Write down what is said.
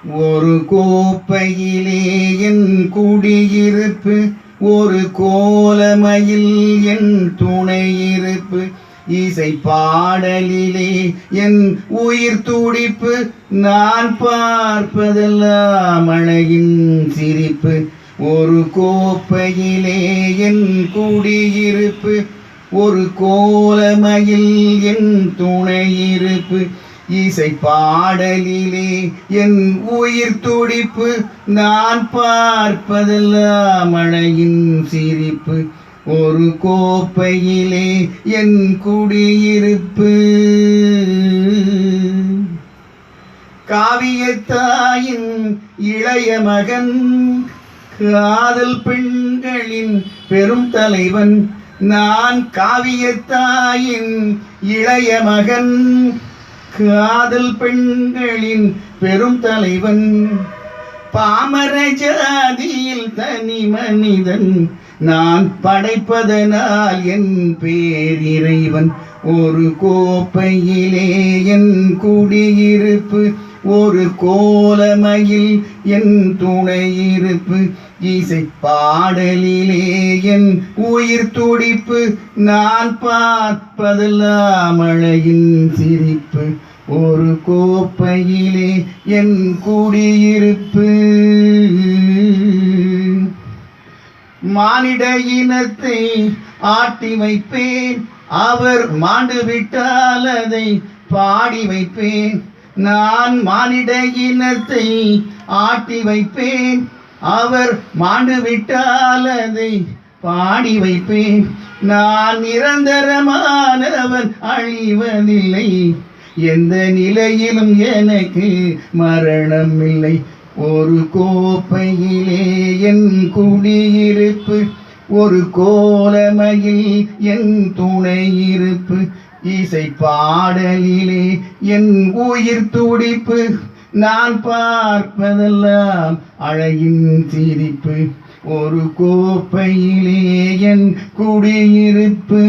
ஒரு கோப்பையிலே என் குடியிருப்பு, ஒரு கோலமையில் என் துணையிருப்பு, இசை பாடலிலே என் உயிர் துடிப்பு, நான் பார்ப்பதெல்லாம் அழகின் சிரிப்பு. ஒரு கோப்பையிலே என் குடியிருப்பு, ஒரு கோலமையில் என் துணையிருப்பு, இசை பாடலிலே என் உயிர் துடிப்பு, நான் பார்ப்பதெல்லாம் மழையின் சிரிப்பு. ஒரு கோப்பையிலே என் குடியிருப்பு. காவியத்தாயின் இளைய மகன், காதல் பெண்களின் பெரும் தலைவன், நான் காவியத்தாயின் இளைய மகன், காதல் பெண்களின் பெரும் தலைவன், பாமர ஜாதியில் தனி மனிதன், நான் படைப்பதனால் என் பேரிறைவன். ஒரு கோப்பையிலே என் குடியிருப்பு, ஒரு கோலமையில் என் துணையிருப்பு, இசை பாடலிலே என் உயிர் துடிப்பு, நான் பார்ப்பதெல்லாம் மழையின் சிரிப்பு. ஒரு கோப்பையிலே என் குடியிருப்பு. மானிட இனத்தை ஆட்டி வைப்பேன், அவர் மாண்டு விட்டால் அதை பாடி வைப்பேன். நான் மானிட இனத்தை ஆட்டி வைப்பேன், அவர் மாண்டு விட்டால் அதை பாடி வைப்பேன். நான் நிரந்தரமானவன், அழிவதில்லை, எந்த நிலையிலும் எனக்கு மரணம் இல்லை. ஒரு கோப்பையிலே என் குடியிருப்பு, ஒரு கோலமையில் என் துணையிருப்பு, இசை பாடலிலே என் உயிர் துடிப்பு, நான் பார்ப்பதெல்லாம் அழகின் சிரிப்பு. ஒரு கோப்பையிலே என் குடியிருப்பு.